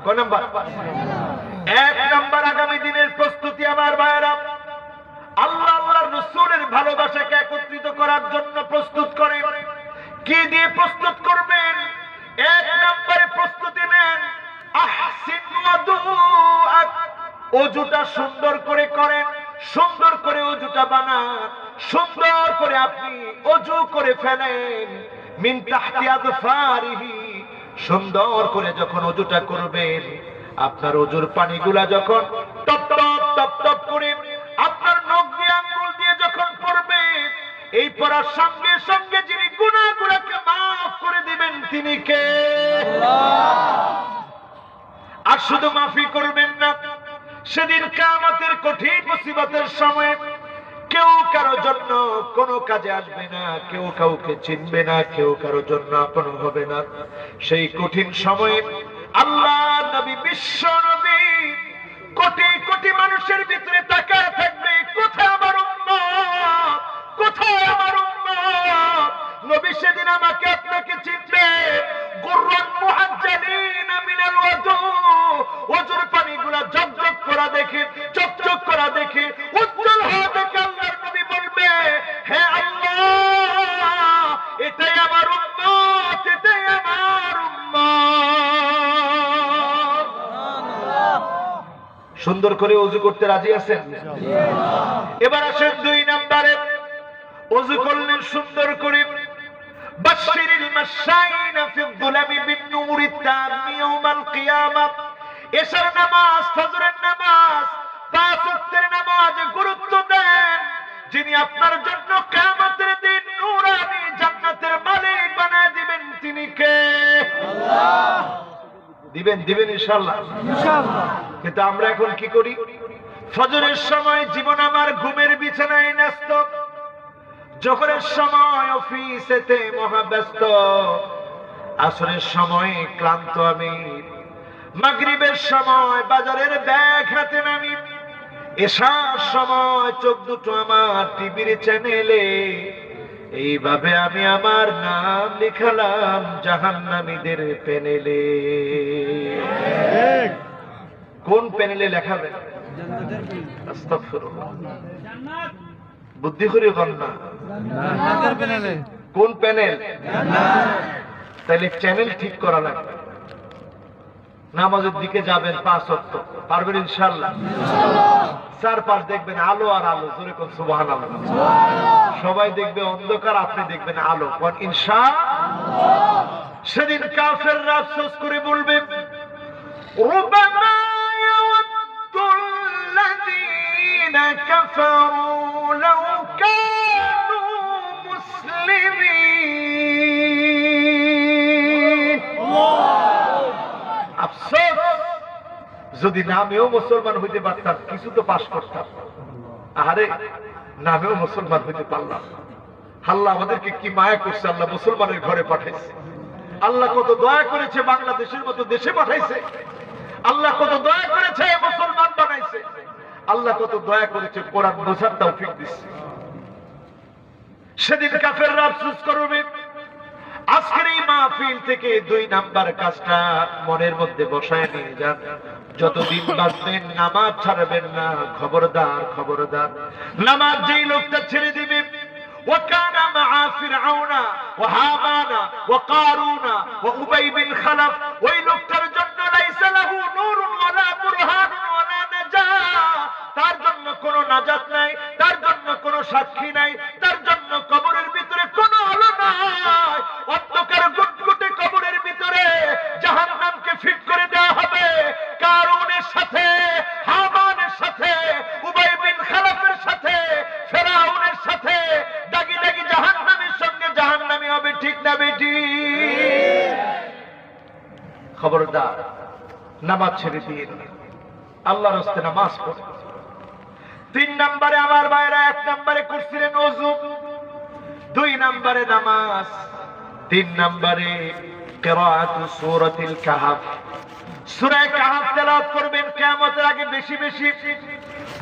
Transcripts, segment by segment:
কোন নাম্বার? এক নাম্বার আগামী দিনের প্রস্তুতি আমার ভাইরা, আল্লাহ আল্লাহর রাসূলের ভালোবাসাকে একত্রিত করার জন্য প্রস্তুত করে। কি দিয়ে প্রস্তুত করবেন? এক নম্বরে প্রস্তুতি নেন আহসিন ওয়াদুআক, ওযুটা সুন্দর করে করেন, সুন্দর করে ওযুটা বানান, সুন্দর করে আপনি ওযু করে ফেলেন। মিন তাহতি আযফারিহি, সুন্দর করে যখন ওযুটা করবেন, আপনার ওযুর পানিগুলা যখন টপ টপ টপ টপ করে আপনার নখ দিয়ে আঙ্গুল দিয়ে যখন পড়বে, এই পড়ার সঙ্গে সঙ্গে যিনি গুনাহগুলোকে মাফ করে দিবেন তিনি কে? আল্লাহ। আর শুধু মাফি করবেন না, সেদিন কিয়ামতের কঠিন মুসিবতের সময় কেউ কারো জন্য কোনো কাজে আসবে না, কেউ কাউকে চিনবে না, কেউ কারো জন্য আপন হবে না। সেই কঠিন সময়ে আল্লাহ নবী, বিশ্ব নবী কোটি কোটি মানুষের ভিতরে তাকায় থাকবে, কোথায় আমার উম্মত, কোথায় আমার উম্মত? নবী সেদিন আমাকে আপনাকে চিনবে। গুররান মুহাজ্জালিন মিনাল ওযু, ওযুর পানিগুলা ঝকঝক করা দেখে, চকচক করা দেখে, উজ্জ্বল হওয়া দেখে আল্লাহর নবী বলবে, হে আল্লাহ, এটাই আমার উম্মত, এটাই আমার উম্মত। সুন্দর করে ওযু করতে রাজি আছেন? এবার আসেন দুই নম্বরে। ওযু করলেন সুন্দর করে। বাশশিরিল মাশাইনা ফি যুলামি বিন-নূরিত তাম্মি ইয়াউমাল কিয়ামাহ। এশার নামাজ, ফজরের নামাজ, পাঁচ ওয়াক্তের নামাজে গুরুত্ব দেন। যিনি আপনার জন্য কিয়ামতের দিন নূরানি জান্নাতের মালিক বানায় দিবেন তিনি কে? আল্লাহ। দিবেন দিবেন ইনশাআল্লাহ, ইনশাআল্লাহ। কিন্তু আমরা এখন কি করি? ফজরের সময় জীবন আমার ঘুমের বিছানায় ন্যস্ত, জোহরের সময় অফিসেতে মহাব্যস্ত, আসরের সময় ক্লান্ত আমি, মাগরিবের সময় বাজারের ব্যাগ হাতে নামি, এশার সময় চোখ দুটো আমার টিভির চ্যানেলে। এইভাবে আমি আমার নাম লিখালাম জাহান্নামীদের প্যানেলে। কোন প্যানেলে লেখাবেন? আস্তাগফিরুল্লাহ, বুদ্ধি করে কন্যা, জান্নাতের প্যানেলে। কোন প্যানেল? তাহলে চ্যানেল ঠিক করা লাগবে। নামাজের দিকে যাবেন, পাঁচ ওয়াক্ত পারবেন ইনশাআল্লাহ? চারপাশ দেখবেন আলো আর আলো, জোরে কোন সুবহানাল্লাহ। সবাই দেখবে অন্ধকার, আপনি দেখবেন আলো, কোন ইনশাআল্লাহ। সেদিন কাফেররা আফসোস করে বলবে, রুবানা ইয়াওয়াদ্দুল্লাযীনা কাফারু লাউ কানু মুসলিমিন। আফসোস, যদি নামেও মুসলমান হইতে পারতাম, কিছু তো পাশ করতাম। আরে নামেও মুসলমান হইতে পারলাম। আল্লাহ আমাদেরকে কি মায়া করছে, আল্লাহ মুসলমানের ঘরে পাঠাইছে। আল্লাহ কত দয়া করেছে, বাংলাদেশের মতো দেশে পাঠাইছে। আল্লাহ কত দয়া করেছে, মুসলমান বানাইছে। আল্লাহ কত দয়া করেছে, কোরআন বোঝার তৌফিক দিচ্ছে। সেদিন কাফেররা আফসোস করবে। আজকের এই মাহফিল থেকে দুই নাম্বার কাজটা মনের মধ্যে বসায় নিয়ে যান। যতদিন বাঁচবেন নামাজ ছাড়বেন না, খবরদার খবরদার। নামাজ যেই লোকটা ছেড়ে দিবে, وكان مع فرعون وهامان وقارون وأبي بن خلف, ওই লোকটার জন্য ليس له نور ولا برهان ولا نجاة, তার জন্য কোনো নাজাত নাই, তার জন্য কোনো সাক্ষী নাই, তার জন্য কবরের ভিতরে কোনো আলো নাই। অন্ধকার গুটগুটে কবরের ভিতরে জাহান্নামকে ফিট করে দেওয়া হবে কারুনের সাথে, হামানের সাথে, উবাই বিন খালাফের সাথে, ফেরাউনের সাথে। দাগি দাগি জাহান্নামের সঙ্গে জাহান্নামী হবে, ঠিক না বেটি? খবরদার নামাজ ছেড়ে দিয়ে আল্লাহর রাস্তে নামাজ পড়ে। তিন নম্বরে আমার ভাইরা, এক নম্বরে করছিলেন ওযু, দুই নম্বরে নামাজ, তিন নম্বরে কিরাআতু সূরাতুল কাহফ। সূরা কাহফ তেলাওয়াত করবেন কিয়ামতের আগে বেশি বেশি।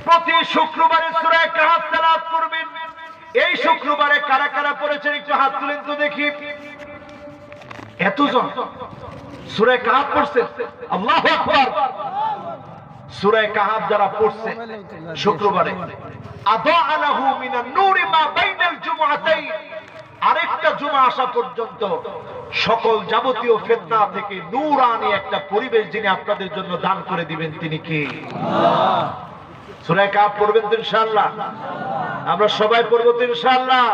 প্রতি শুক্রবারে সূরা কাহফ তেলাওয়াত করবেন। এই শুক্রবারে কারা কারা পড়েছেন একটু হাত তুলেন তো দেখি। এতজন সূরা কাহাফ পড়ছেন? আল্লাহু আকবার। সূরা কাহাফ যারা পড়ছে শুক্রবারে, আযা লাহু মিনান নূরি মা বাইনাল জুমআতাইন, আরেকটা জুমা আসা পর্যন্ত সকল যাবতীয় ফিতনা থেকে নূরানি একটা পরিবেশ যিনি আপনাদের জন্য দান করে দিবেন তিনি কে? আল্লাহ। সূরা কাহাফ পড়বেন তো ইনশাআল্লাহ? আমরা সবাই পড়ব তো ইনশাআল্লাহ?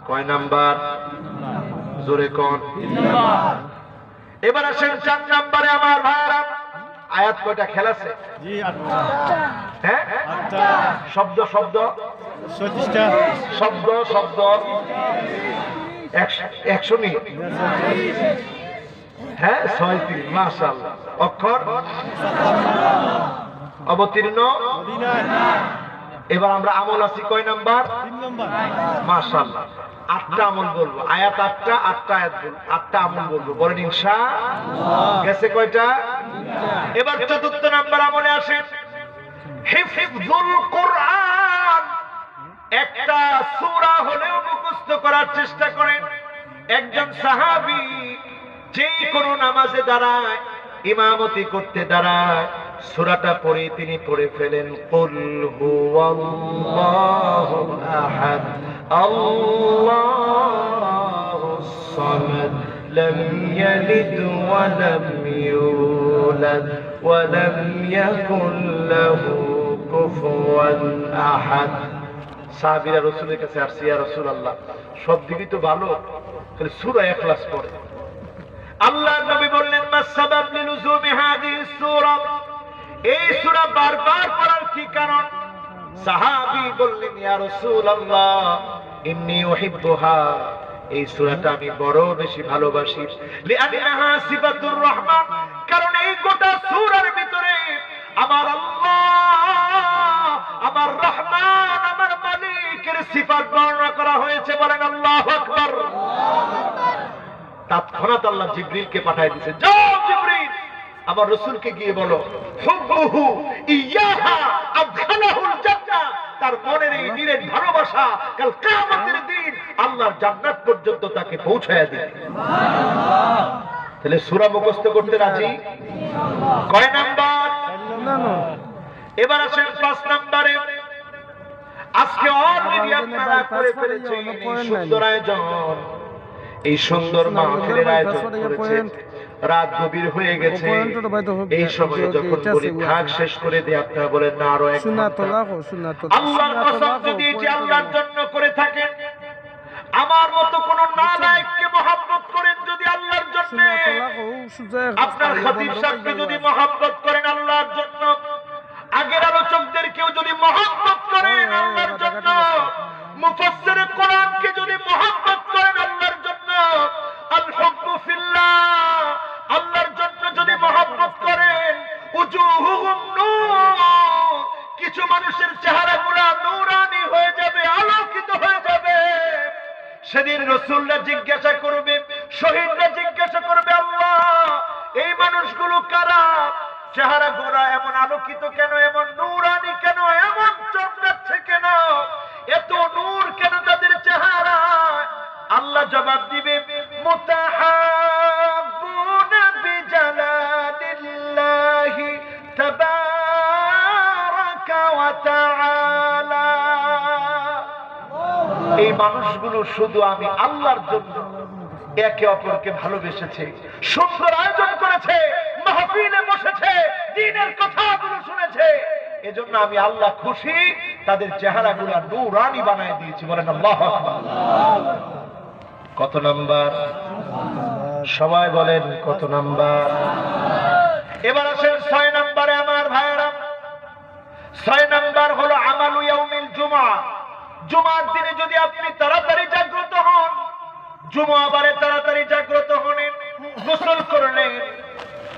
কয় নাম্বার? জোরে কোন? এবার আসেন 4 নম্বরে আমার ভাইরা। আয়াত কয়টা খেল আছে? জি 8টা। হ্যাঁ 8টা। শব্দ শব্দ 36টা। শব্দ শব্দ 100 নি? হ্যাঁ 36। মাশাআল্লাহ। অক্ষর অবতীর্ণ মদিনায়। এবার আমরা আমল আছি কয় নাম্বার? 3 নম্বর। মাশাআল্লাহ। 8টা আমল বলবো। আয়াত 8টা, 8টা আয়াত বলবো, 8টা আমল বলবো। বলেন ইনশাআল্লাহ। গেছে কয়টা? এবার 4র্থ নাম্বার আমলে আসেন হিফজুল কোরআন। একটা সূরা হলেও মুখস্থ করার চেষ্টা করেন। একজন সাহাবী যেই কোনো নামাজে দাঁড়ায়, ইমামতি করতে দাঁড়ায়, সূরাটা পড়ে তিনি পড়ে ফেলেন কুল হুয়াল্লাহু আহাদ আল্লাহুস সামাদ লাম ইয়ালিদ ওয়া লাম ইউলাদ ওয়া লাম ইয়াকুল লাহু কুফুয়ান আহাদ। সাহাবীরা রাসূলের কাছে আসছে, ইয়া রাসূলুল্লাহ সব দিকই তো ভালো, তাহলে সূরা ইখলাস পড়ে। আল্লাহর নবী বললেন মা সাবাব লিনুজুমি হাদিস সূরা, এই সূরা বারবার পড়ার কি কারণ? সাহাবী বললেন ইয়া রাসূলুল্লাহ ইন্নী উহিব্বুহা, এই সূরাটা আমি বড় বেশি ভালোবাসি। লিআন্নাহা সিফাতুর রহমান, কারণ এই গোটা সূরার ভিতরে আমার আল্লাহ, আমার রহমান, আমার মালিকের সিফাত বর্ণনা করা হয়েছে। বলেন আল্লাহু আকবার। তৎক্ষণাৎ আল্লাহ জিবরিলকে পাঠিয়ে দিয়েছে, যাও জিবরিল আমার রাসূলকে গিয়ে বলো হুব্বুহু ইয়াহা আদখালাহুল জান্নাহ, তার মনের এই নিরেট ভালোবাসা কাল কিয়ামতের দিন আল্লাহর জান্নাত পর্যন্ত তাকে পৌঁছায়া দিবে। সুবহানাল্লাহ। তাহলে সূরা মুখস্থ করতে রাজি? কয় নাম্বার? এবার আসেন 5 নম্বরে। আজকে অলরেডি আপনারা করে ফেলেছেন এই সুন্দর আয়োজন, এই সুন্দর মাহফিলের আয়োজন করেছেন। রাত গভীর হয়ে গেছে, এই সময়ে যখন বলি ভাগ শেষ করে দিয়ে আপনারা বলেন না আরো এক ঘন্টা। আল্লাহর কসম যদি এটি আল্লাহর জন্য করে থাকেন, আমার মতো কোন নালায়েককে মহব্বত করেন যদি আল্লাহর জন্য, আপনার খতিব সাহেবকে যদি মহব্বত করেন আল্লাহর জন্য, আগের আলোচকদেরকেও যদি মহব্বত করেন আল্লাহর জন্য, মুফাসসিরে কোরআনকে যদি মহব্বত করেন আল্লাহর জন্য, আল হুব্বু ফিল্লাহ, আল্লাহর জন্য যদি মহব্বত করেন, উজুহুহুম নূর, কিছু মানুষের চেহারাগুলো নূরানি হয়ে যাবে, আলোকিত হয়ে যাবে। সেদিন রাসূলরা জিজ্ঞাসা করবে, শহীদরা জিজ্ঞাসা করবে, আল্লাহ এই মানুষগুলো কারা? চেহারা গোরা এমন আলোকিত কেন, এমন নূরানি কেন, এমন চমকাচ্ছে কেন, এত নূর কেন তাদের চেহারা? আল্লাহ জবাব দিবে মুতাহাব্বুনা বিজালালিল্লাহি তাবারাকা ওয়া তাআলা, এই মানুষগুলো শুধু আমি আল্লাহর জন্য একে অপরকে ভালোবেসেছে, সুন্দর আয়োজন করেছে, মাহফিলে বসেছে, দ্বীনের কথাগুলো শুনেছে, এজন্য আমি আল্লাহ খুশি, তাদের চেহারাগুলো নূরানি বানায় দিয়েছি। বলেন আল্লাহু আকবার। কত নাম্বার? সবাই বলেন কত নাম্বার? এবার আসেন 6 নম্বরে আমার ভাইরা। 6 নাম্বার হলো আমালু ইয়াউমিল জুমআ। জুমার দিনে যদি আপনি তাড়াতাড়ি জাগ্রত হন, জুমাবারে তাড়াতাড়ি জাগ্রত হলেন, গোসল করলেন,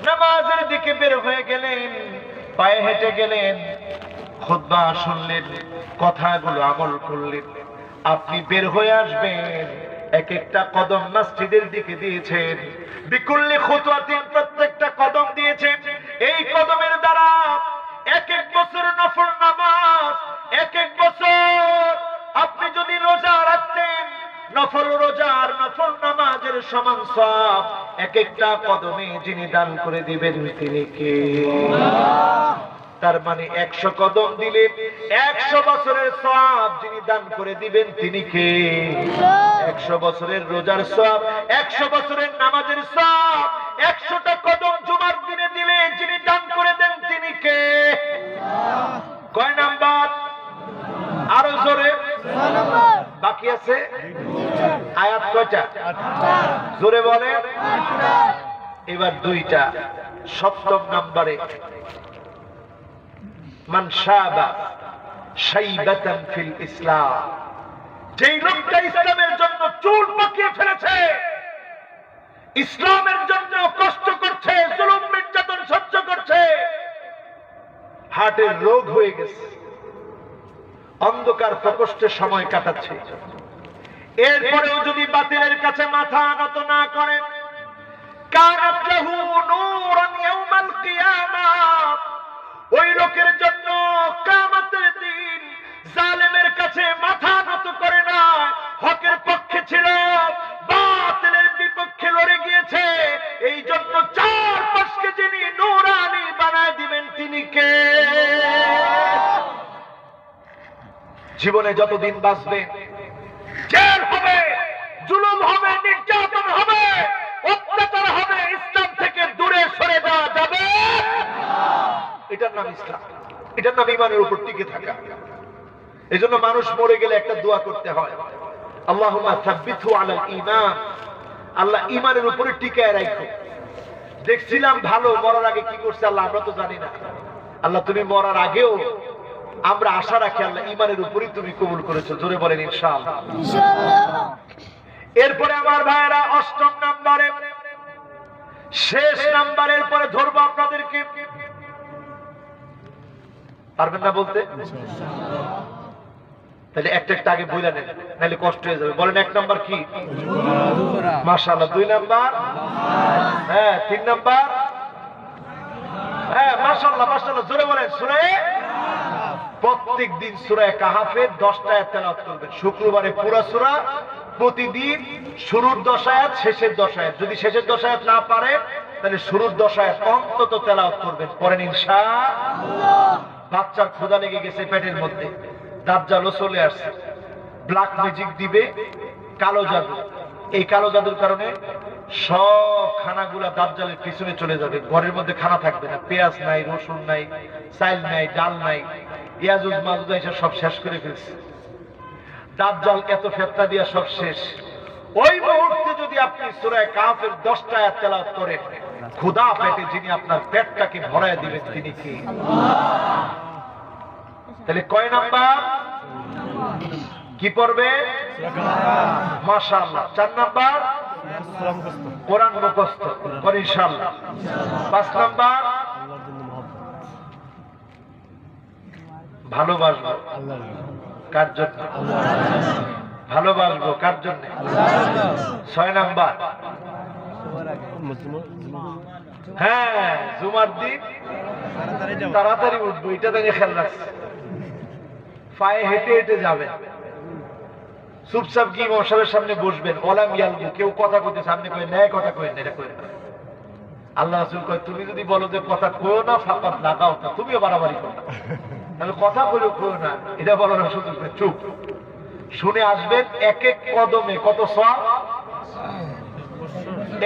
নামাজের দিকে বের হয়ে গেলেন, পায়ে হেঁটে গেলেন, খুতবা শুনলেন, কথাগুলো আমল করলেন, আপনি বের হয়ে আসবেন, এক একটা কদম মসজিদের দিকে দিয়েছেন, বিকুল্লি খুতওয়াতিন, প্রত্যেকটা কদম দিয়েছেন, এই কদমের দ্বারা এক এক বছর নফল নামাজ, এক এক বছর আপনি যদি রোজা রাখতেন, নফল রোজার নফল নামাজের সমান সওয়াব এক একটা কদমে যিনি দান করে দিবেন তিনি কে? তার মানে 100 কদম দিলে 100 বছরের সওয়াব যিনি দান করে দিবেন তিনি কে? 100 বছরের রোজার সওয়াব, 100 বছরের নামাজের সওয়াব, 100টা কদম জুমার দিনে দিলে যিনি দান করে দেন তিনি কে? কয় নাম্বার? আরো জোরে। বাকি আছে আয়াত কয়টা? জোরে বলেন। এবার 2টা। 7ম নম্বরে মান শাবা শাইবাতান ফিল ইসলাম, যেই লোকটা ইসলামের জন্য চুল পাকিয়ে ফেলেছে, ইসলামের জন্য কষ্ট করছে, জুলুম নির্যাতন সহ্য করছে, হার্টের রোগ হয়ে গেছে, অন্ধকার প্রকোষ্ঠে সময় কাটাচ্ছে, এরপরেও যদি বাতিলের কাছে মাথা নত না করে, কানাত লাহু নূরান ইয়াউমাল কিয়ামাহ, ওই লোকের জন্য কিয়ামতের দিন জালেমের কাছে মাথা নত করে না, হকের পক্ষে ছিল, বাতিলের বিপক্ষে লড়ে গিয়েছে, এই জন্য চারপাশকে যিনি নূরানি বানায় দিবেন তিনি কে? জীবনে যতদিন বাঁচবেন জেল হবে, জুলুম হবে, নির্যাতন হবে, অত্যাচার হবে, ইসলাম থেকে দূরে সরে যাওয়া যাবে। এটার নাম ইসলাম, এটার নাম ঈমানের উপর টিকে থাকা। এজন্য মানুষ মরে গেলে একটা দোয়া করতে হয়, আল্লাহুম্মা সাব্বিতহু আলাল ঈমান, আল্লাহ ঈমানের উপরে টিকায় রাখো। দেখছিলাম ভালো, মরার আগে কি করছে আল্লাহ আমরা তো জানি না। আল্লাহ তুমি মরার আগেও আমরা আশা রাখি আল্লাহ ঈমানের উপরই তুমি কবুল করেছো। জোরে বলেন ইনশাআল্লাহ। এরপরে আমার ভাইরা 8ম নম্বরে, শেষ নাম্বারের পরে ধরবো আপনাদেরকে, পারবেন না বলতে? তাহলে একটা একটা আগে বইলা নেন, নাহলে কষ্ট হয়ে যাবে। বলেন 1 নাম্বার কি? মাশাআল্লাহ। 2 নাম্বার? হ্যাঁ। 3 নাম্বার? হ্যাঁ মাশাআল্লাহ মাশাআল্লাহ। জোরে বলেন সূরা। প্রত্যেক দিন সূরা কাহাফের 10টা আয়াত তেলাওয়াত করবেন। শুক্রবারে পুরো সূরা, প্রতিদিন শুরুর 10 আয়াত, শেষের 10 আয়াত। যদি শেষের 10 আয়াত না পারেন তাহলে শুরুর 10 আয়াত অন্তত তেলাওয়াত করবেন। পড়েন ইনশাআল্লাহ। বাচ্চার ক্ষুধা লেগে গেছে পেটের মধ্যে, দাজ্জালও চলে আসছে, ব্ল্যাক ম্যাজিক দিবে, কালো জাদু। এই কালো জাদুর কারণে সব খানাগুলা দাজ্জালের পিছনে চলে যাবে, ঘরের মধ্যে খানা থাকবে না, পেঁয়াজ নাই, রসুন নাই, চাল নাই, ডাল নাই, ইয়াজুজ মাজুজ এসে সব শেষ করে ফেলছে। দাজ্জাল এত ফেতনা দিয়া সব শেষ। ওই মুহূর্তে যদি আপনি সূরা কাহফের 10টা আয়াত তেলাওয়াত করেন, ক্ষুধা পেটে যিনি আপনার পেটটাকে ভরায় দিবেন তিনি কে? তাহলে কয় নাম্বার কি পড়বে? মাশাআল্লাহ। 4 নাম্বার কোরআন মুখস্থ করে ইনশাআল্লাহ। 5 নাম্বার ভালোবাসবো কার জন্য? ভালোবাসবো কার জন্য? 6 নাম্বার হ্যাঁ জুমার দিন তাড়াতাড়ি উঠবো, এটা দেখে খেয়াল রাখছে। পায়ে হেঁটে হেঁটে যাবেন, চুপচাপ কি ইমাম সাহেবের সামনে বসবেন, ওলাম ইয়ালবু, কেউ কথা কইতে সামনে কই না, কথা কই না, এটা কই না। আল্লাহ রাসূল কয় তুমি যদি বলো যে কথা কইও না, ফাকাত লাগাও না, তুমিও বাড়াবাড়ি করো না, তাহলে কথা বলেও কইও না, এটা বলার সুযোগ নেই, চুপ শুনে আসবেন। এক এক কদমে কত সওয়াব?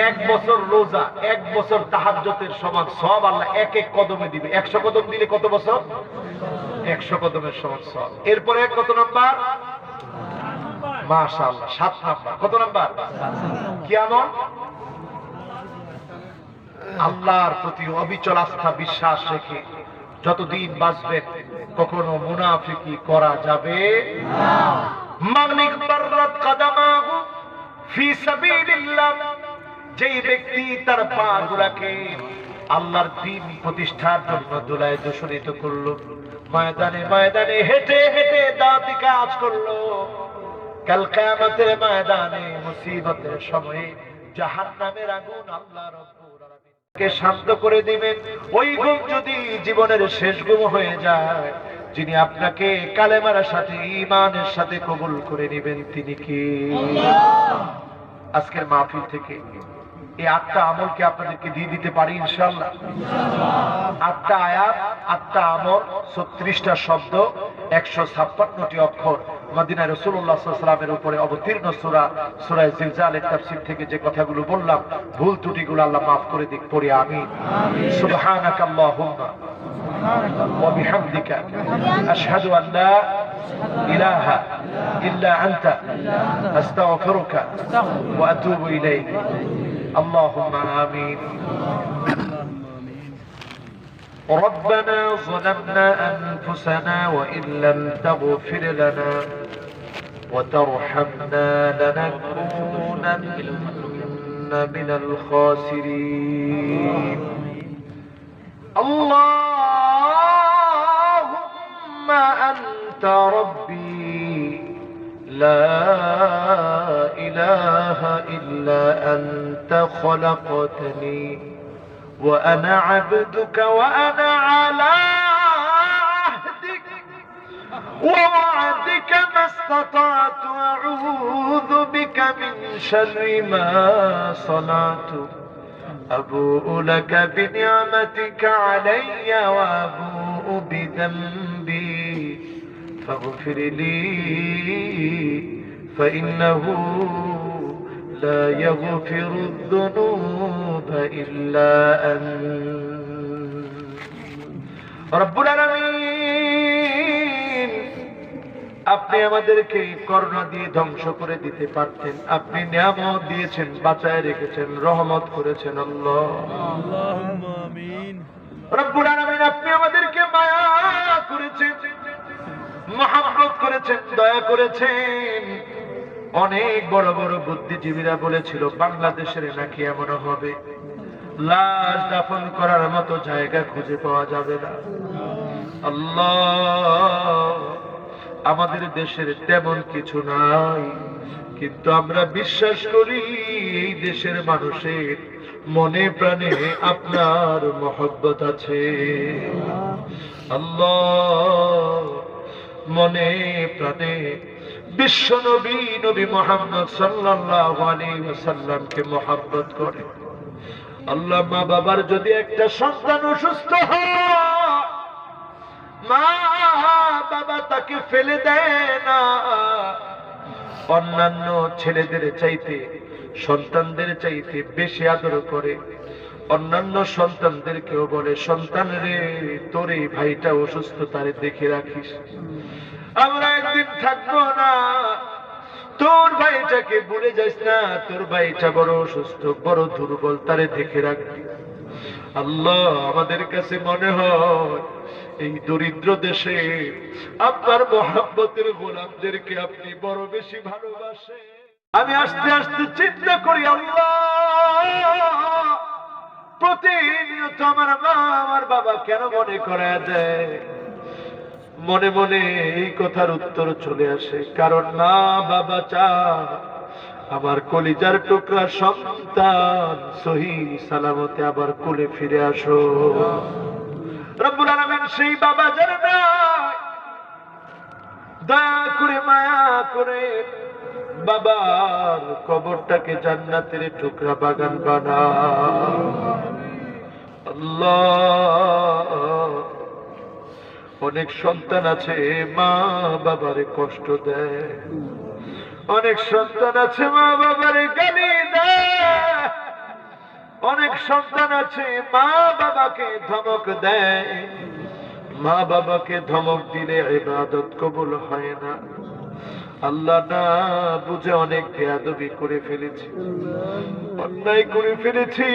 1 বছর রোজা, 1 বছর তাহাজ্জুদের সমান সওয়াব আল্লাহ এক এক কদমে দিবে। 100 কদম দিলে কত বছর? 100 কদমের সমান সওয়াব। এরপরে কত নাম্বার? মাশাআল্লাহ 7 নাম্বার। কত নাম্বার? কিয়ামত। আল্লাহর প্রতি অবিচল আস্থা বিশ্বাস রেখে যতদিন বাঁচবেন কখনো মুনাফিকি করা যাবে না। মানিক বাররাত কাদামাহু ফি সাবিলিল্লাহ, যেই ব্যক্তি তার পা গুলাকে আল্লাহর দ্বীন প্রতিষ্ঠার জন্য দোলায় দূষিত করলো, ময়দানে ময়দানে হেঁটে হেঁটে দাওয়াতি কাজ করলো, কাল কিয়ামতের ময়দানে মুসিবতের সময়ে জাহান্নামের আগুন আল্লাহ রাব্বুল আলামিনকে শান্ত করে দিবেন। ওই ঘুম যদি জীবনের শেষ ঘুম হয়ে যায়, যিনি আপনাকে কালেমার সাথে ঈমানের সাথে কবুল করে নেবেন তিনি কি? আজকের মাহফিল থেকে এই 8টা আমলকে আপনাদেরকে দিয়ে দিতে পারি ইনশাআল্লাহ। 8টা আয়াত, 8টা আমল, 36টা শব্দ, 156টি অক্ষর, মদিনায় রাসূলুল্লাহ সাল্লাল্লাহু আলাইহি ওয়াসাল্লামের উপরে অবতীর্ণ সূরা সূরা জিলজালের তাফসীর থেকে যে কথাগুলো বললাম, ভুল ত্রুটিগুলো আল্লাহ মাফ করে দিক, পড়ি আমিন। সুবহানাকাল্লাহুম্মা ওয়া বিহামদিকা আশহাদু আন লা ইলাহা ইল্লা আনতা আস্তাগফিরুকা ওয়া আতুবু ইলাইক। اللهم آمين. ربنا ظلمنا أنفسنا وإن لم تغفر لنا وترحمنا لنكونن من الخاسرين. اللهم أنت ربي لا إله إلا أنت خلقتني وأنا عبدك وأنا على عهدك ووعدك ما استطعت أعوذ بك من شر ما صنعت أبوء لك بنعمتك علي وأبوء بذنبي فاغفر لي فإنه لا يغفر الذنوب إلا أنت رب العالمين. আপনি আমাদেরকে করোনা দিয়ে ধ্বংস করে দিতে পারতেন, আপনি নিয়ামত দিয়েছেন, বাঁচায় রেখেছেন, রহমত করেছেন আল্লাহ। আল্লাহুম্মা আমিন। রব্বুল আলামিন আপনি আমাদেরকে মায়া করেছেন, মহব্বত করেছেন, দয়া করেছেন। অনেক বড় বড় বুদ্ধিজীবীরা বলেছিল বাংলাদেশের নাকি এমন হবে, লাশ দাফন করার মতো জায়গা খুঁজে পাওয়া যাবে না। আল্লাহ, আমাদের দেশের তেমন কিছু নাই, কিন্তু আমরা বিশ্বাস করি এই দেশের মানুষের মনে প্রাণে আপনার মহব্বত আছে। আল্লাহ, মনে প্রাণে বিশ্ব নবী নবী মুহাম্মদ সাল্লাল্লাহু আলাইহি ওয়াসাল্লামকে মহব্বত করে। আল্লাহ, মা বাবার যদি একটা সন্তান অসুস্থ হয়, মা বাবা তাকে ফেলে দেয় না, অন্যান্য ছেলেদের চাইতে সন্তানদের চাইতে বেশি আদর করে। অন্যান্য সন্তানদেরকেও বলে, সন্তান রে, তোর এই ভাইটা অসুস্থ, তারে দেখে রাখিস, আমরা একদিন থাকবো না, তোর ভাইটাকে ভুলে যাস না, তোর ভাইটা বড় অসুস্থ, বড় দুর্বল, তারে দেখে রাখবি। আল্লাহ, আমাদের কাছে মনে হয় এই দরিদ্র দেশে আপনার মহব্বতের গোলামদেরকে আপনি বড় বেশি ভালোবাসেন। আমি আস্তে আস্তে চিন্তা করি, আল্লাহ, প্রতিনিয়ত আমার মা আমার বাবা কেন মনে করায় দেয়, মনে মনে এই কথার উত্তর চলে আসে, কারণ মা বাবা চায় আমার কলিজার টুকরা সন্তান সহি সালামতে আবার কোলে ফিরে আসো। রব্বুল আলামিন সেই বাবা যারা নাই, দয়া করে মায়া করে বাবার কবরটাকে জান্নাতের টুকরা বাগান বানাও। আল্লাহ, অনেক সন্তান আছে মা বাবারে কষ্ট দেয়, অনেক সন্তান আছে মা বাবারে গালি দেয়, অনেক সন্তান আছে মা বাবাকে ধমক দেয়। মা বাবাকে ধমক দিলে ইবাদত কবুল হয় না। আল্লাহ, না বুঝে অনেক বেয়াদবি করে ফেলেছি, অন্যায় করে ফেলেছি।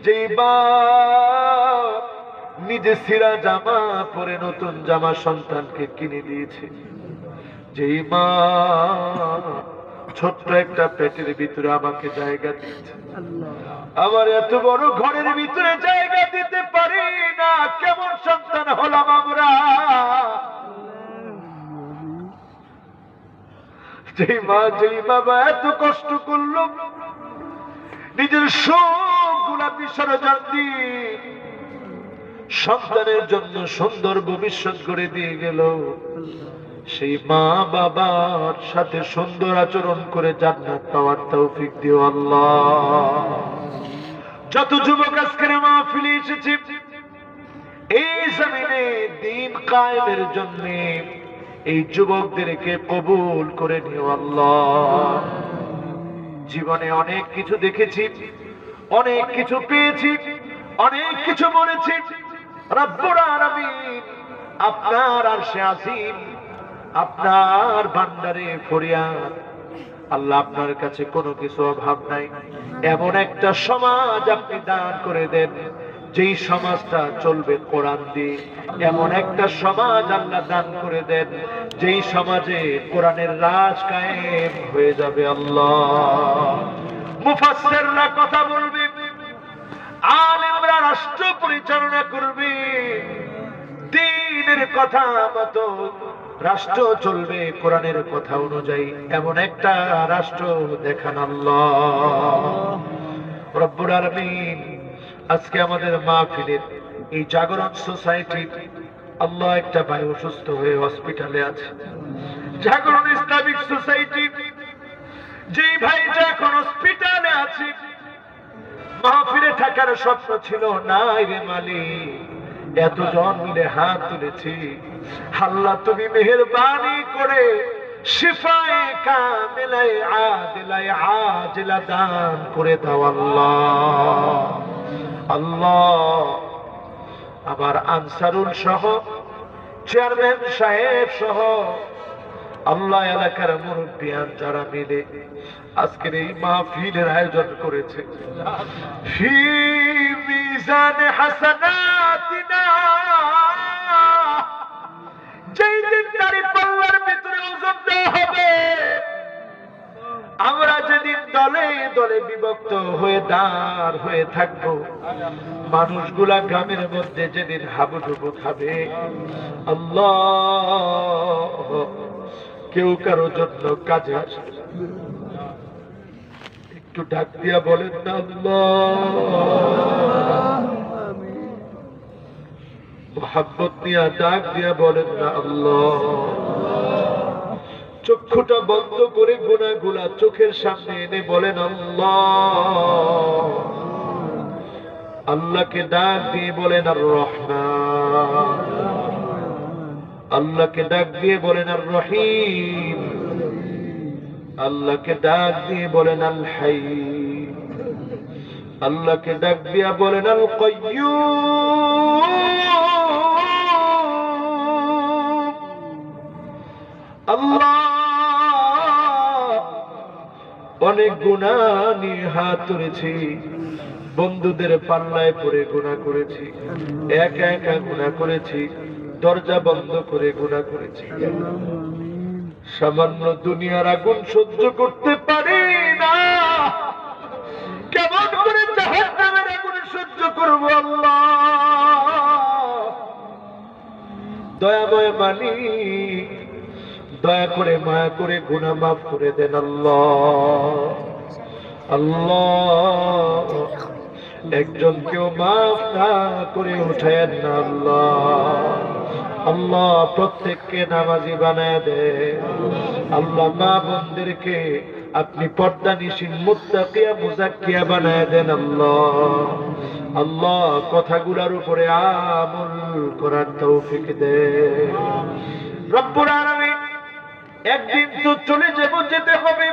যে বাপ নিজে ছিঁড়া জামা পরে নতুন জামা সন্তানকে কিনে দিয়েছে, যেই মা ছোট্ট একটা পেটের ভিতরে আমাকে জায়গা দিয়েছে, আমার এত বড় ঘরের ভিতরে জায়গা দিতে পারি না, কেমন সন্তান হলাম আমরা। যেই মা যেই বাবা এত কষ্ট করলো, নিজের সব গুলা বিসর্জন দিয়ে সন্তানের জন্য সুন্দর ভবিষ্যৎ গড়ে দিয়ে গেল, সেই মা বাবার সাথে সুন্দর আচরণ করে জান্নাত পাওয়ার তৌফিক দিও আল্লাহ। যত যুবক আজকের মাহফিলে এসেছে এই জমিনে দ্বীন কায়েমের জন্য, এই যুবকদেরকে কবুল করে নিও আল্লাহ। জীবনে অনেক কিছু দেখেছি, অনেক কিছু পেয়েছি, অনেক কিছু বলেছি। রব্বুল আলামিন আপনার আরশে আসীম, আপনার ভান্ডারে ফরিয়াদ, আল্লাহ আপনার কাছে কোনো কিছু অভাব নাই। এমন একটা সমাজ আপনি দান করে দেন যেই সমাজটা চলবে কোরআন দিয়ে। এমন একটা সমাজ আল্লাহ দান করে দেন যেই সমাজে কোরআনের রাজ কায়েম হয়ে যাবে আল্লাহ। মুফাসসিররা কথা বলবে, আলেমরা রাষ্ট্র পরিচালনা করবে, দ্বীনের কথা মতো রাষ্ট্র চলবে কোরআনের কথা অনুযায়ী। এমন একটা রাষ্ট্র দেখান আল্লাহ। রব্বুল আলামিন আজকে আমাদের মাহফিলের এই জাগরণ সোসাইটি, আল্লাহ একটা ভাই অসুস্থ হয়ে হসপিটালে আছে। জাগরণ ইসলামিক সোসাইটি যে ভাইটা এখন হসপিটালে আছে, মাহফিলে থাকার স্বপ্ন ছিল নাই রে মালিক, এতজন মিলে হাত তুলেছি, আল্লাহ তুমি মেহেরবানি করে শিফায়ে কামিলায়ে আদিলায়ে আজিলা দান করে দাও আল্লাহ। আল্লাহ আবার আনসারুল সহ চেয়ারম্যান সাহেব সহ আল্লাহ এলাকার মুরব্বিয়ান যারা মিলে আজকের এই মাহফিলের আয়োজন করেছে, ফি মিজান হাসানাতিনা, যেই দিন দাঁড়িয়ে পাল্লার ভিতরে ওজন দেওয়া হবে, আমরা যেদিন দলে দলে বিভক্ত হয়ে দাঁড় হয়ে থাকবো, মানুষগুলা গ্রামের মধ্যে যেদিন হাবুডুবু খাবে, আল্লাহ কেউ কারো জন্য কাজে আসবে, একটু ডাক দিয়া বলেন না আল্লাহ, মোহাব্বত নিয়ে ডাক দিয়া বলেন না আল্লাহ। চক্ষুটা বন্ধ করে গুনাহগুলা চোখের সামনে এনে বলেন আল্লাহ। আল্লাহকে ডাক দিয়ে বলেন আর রহমান, আল্লাহকে ডাক দিয়ে বলেন আর রহিম, আল্লাহকে ডাক দিয়ে বলেন আল হাই, আল্লাহকে ডাক দিয়া বলেন আল কাইয়্যুম। আল্লাহ অনেক গুনাহ নিয়ে হাত তুলেছি, বন্ধুদের পাল্লায় পড়ে গুনাহ করেছি, একা একা গুনাহ করেছি, দরজা বন্ধ করে গুনাহ করেছি। সামান্য দুনিয়ার আগুন সহ্য করতে পারি না, কেমন করে জাহান্নামের আগুন সহ্য করব আল্লাহ। দয়াময় মালিক, দয়া করে মায়া করে গুনাহ মাফ করে দেন আল্লাহ। আল্লাহ একজনকেও মাফ না করে উঠায়েন না আল্লাহ। আল্লাহ প্রত্যেককে নামাজি বানায় দেন আল্লাহ। মা বোনদেরকে আপনি পর্দানিশীন মুত্তাকিয়া মুজাক্কিয়া বানায় দেন আল্লাহ। আল্লাহ কথাগুলোর উপরে আমল করার তৌফিক দেন রব্বুল আলামিন। একদিন তো চলে যেতে হবে।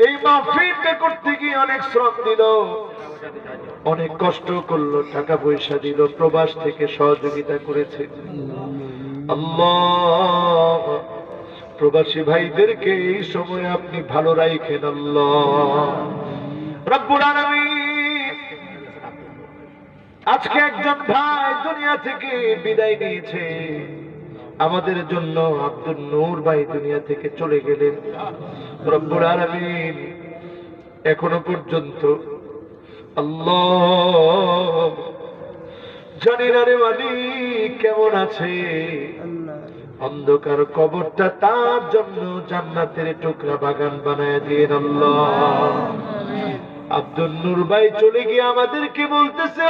এই মাহফিলটা করতে গিয়ে অনেক শ্রম দিল, অনেক কষ্ট করলো, টাকা পয়সা দিল, প্রবাস থেকে সহযোগিতা করেছে। আল্লাহ প্রবাসী ভাইদেরকে এই সময় আপনি ভালো রাখেন আল্লাহ রব্বুল আলামিন। আজকে একজন ভাই দুনিয়া থেকে বিদায় নিয়েছে, আমাদের জন্য আব্দুল নূর ভাই দুনিয়া থেকে চলে গেলেন। রব্বুল আলামিন এখনো পর্যন্ত আল্লাহ জানি না রে মালিক কেমন আছে। অন্ধকার কবরটা তার জন্য জান্নাতের টুকরা বাগান বানায় দিন আল্লাহ। আব্দুল নূর ভাই চলে গিয়ে আমাদেরকে বলতেছে,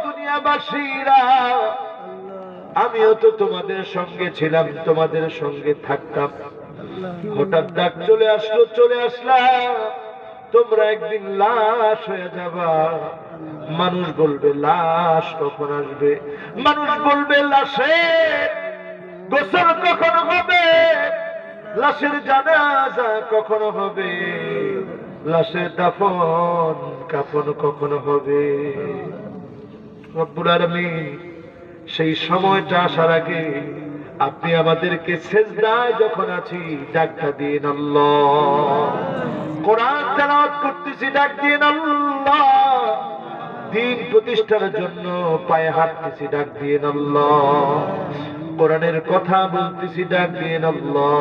দুনিয়াবাসীরা আমিও তো তোমাদের সঙ্গে ছিলাম, তোমাদের সঙ্গে থাকতাম, হঠাৎ ডাক চলে আসলাম, তোমরা একদিন লাশ হয়ে যাবা। মানুষ বলবে লাশ কখন আসবে, মানুষ বলবে লাশের গোসল কখন হবে, লাশের জানাজা কখন হবে, লাশের দাফন কাফন কখন হবে। রব্বুল আলামিন সেই সময়টা আসার আগে আপনি আমাদেরকে সেজদায় যখন আছি ডাকটা দিন আল্লাহ, কোরআন তেলাওয়াত করতেছি ডাক দিন আল্লাহ, দিন প্রতিষ্ঠার জন্য পায়ে হাঁটতেছি ডাক দিন আল্লাহ, কোরআনের কথা বলতেছি ডাক দিন আল্লাহ,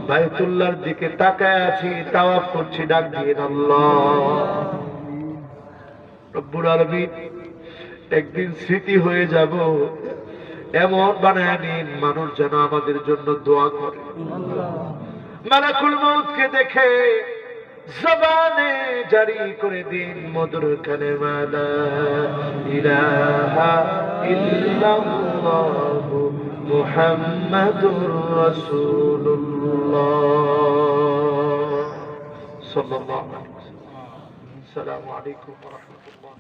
বাইতুল্লাহর দিকে তাকায় আছি তাওয়াফ করছি ডাক দিন আল্লাহ। রব্বুল আলামিন একদিন স্মৃতি হয়ে যাব, এমন বানায় নিন মানুষ যেন আমাদের জন্য দোয়া করে। মালাকুল মউতকে দেখে জবানে জারি করে দিন মধুর কালেমা লা ইলাহা ইল্লাল্লাহ মুহাম্মাদুর রাসূলুল্লাহ সাল্লাল্লাহু আলাইহি ওয়াসাল্লাম। আসসালামু আলাইকুম ওয়া রাহমাতুল্লাহ।